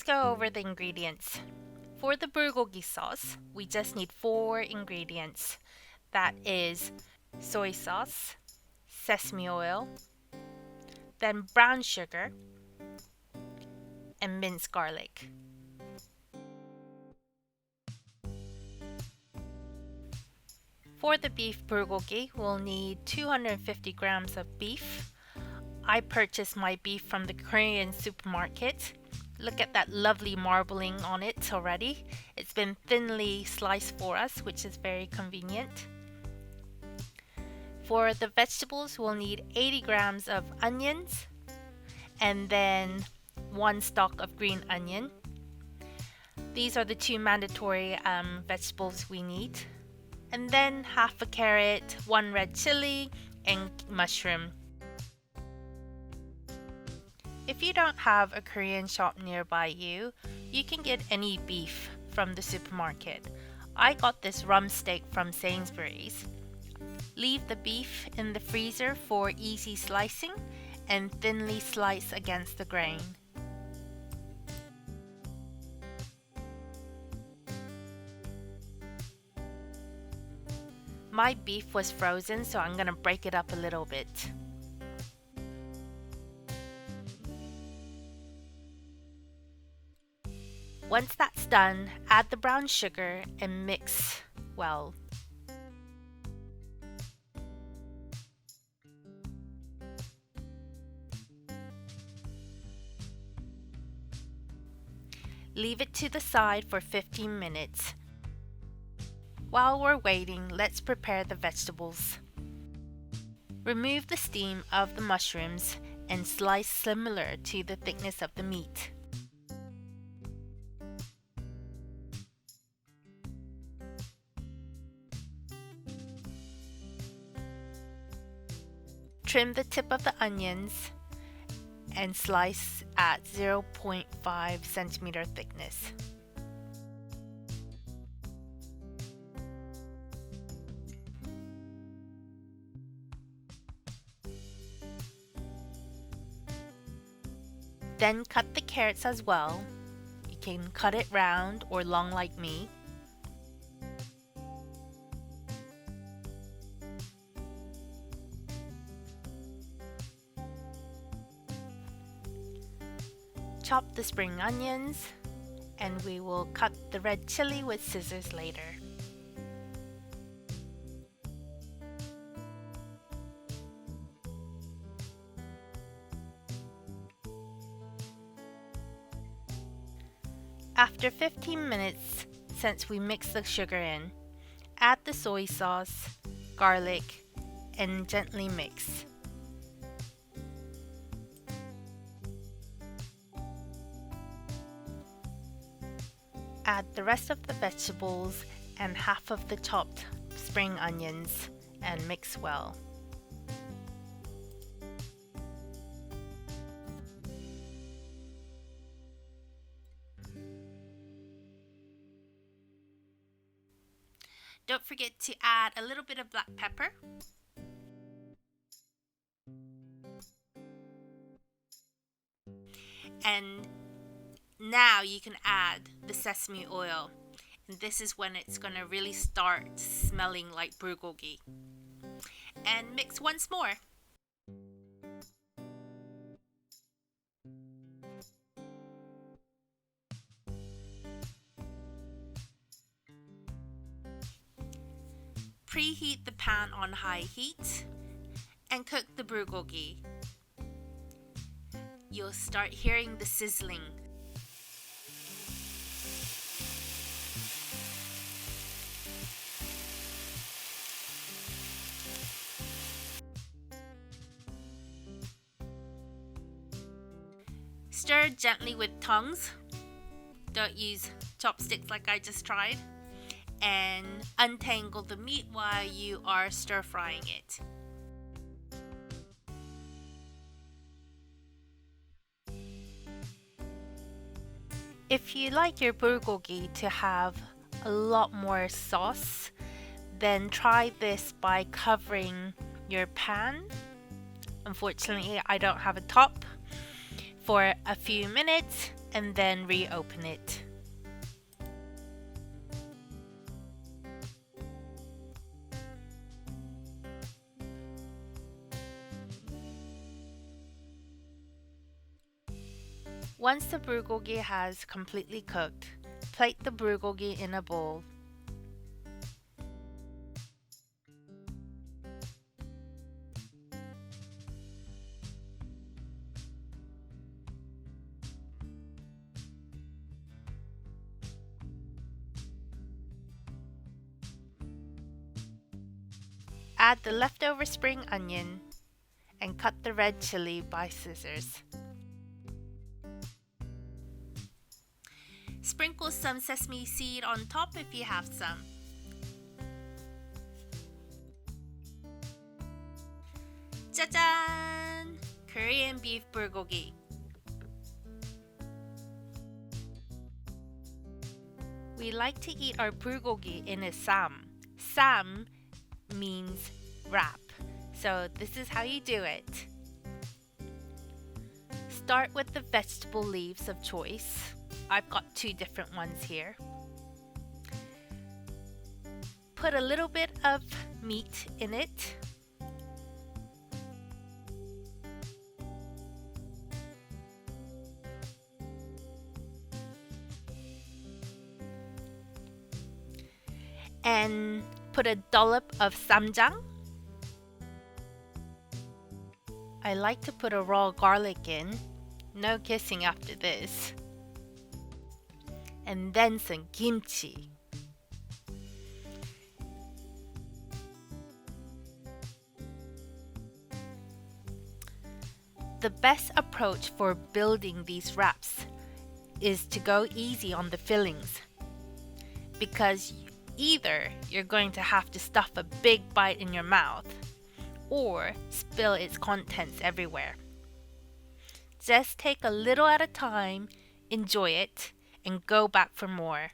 go over the ingredients. For the bulgogi sauce, we just need 4 ingredients. That is soy sauce, sesame oil, then brown sugar, and minced garlic. For the beef bulgogi, we'll need 250 grams of beef. I purchased my beef from the Korean supermarket. Look at that lovely marbling on it already. It's been thinly sliced for us, which is very convenient. For the vegetables, we'll need 80 grams of onions and then 1 stalk of green onion. These are the 2 mandatory vegetables we need. And then half a carrot, 1 red chilli, and mushroom. If you don't have a Korean shop nearby you, you can get any beef from the supermarket. I got this rump steak from Sainsbury's. Leave the beef in the freezer for easy slicing and thinly slice against the grain. My beef was frozen, so I'm gonna break it up a little bit. Once that's done, add the brown sugar and mix well. Leave it to the side for 15 minutes. While we're waiting, let's prepare the vegetables. Remove the steam of the mushrooms and slice similar to the thickness of the meat. Trim the tip of the onions and slice at 0.5 centimeter thickness. Then cut the carrots as well. You can cut it round or long like me. Chop the spring onions, and we will cut the red chili with scissors later. After 15 minutes, since we mixed the sugar in, add the soy sauce, garlic, and gently mix. Add the rest of the vegetables and half of the chopped spring onions and mix well. Don't forget to add a little bit of black pepper. And now you can add the sesame oil. And this is when it's going to really start smelling like bulgogi. And mix once more. Preheat the pan on high heat and cook the bulgogi. You'll start hearing the sizzling. Stir gently with tongs. Don't use chopsticks like I just tried. And untangle the meat while you are stir frying it. If you like your bulgogi to have a lot more sauce, then try this by covering your pan. Unfortunately, I don't have a top, for a few minutes, and then reopen it. Once the bulgogi has completely cooked, plate the bulgogi in a bowl. Add the leftover spring onion and cut the red chilli by scissors. Sprinkle some sesame seed on top if you have some. 짜잔! Korean beef bulgogi. We like to eat our bulgogi in a sam. Sam means wrap, so this is how you do it. Start with the vegetable leaves of choice. I've got 2 different ones here. Put a little bit of meat in it. And put a dollop of samjang. I like to put a raw garlic in. No kissing after this. And then some kimchi. The best approach for building these wraps is to go easy on the fillings, because either you're going to have to stuff a big bite in your mouth or spill its contents everywhere. Just take a little at a time, enjoy it, and go back for more.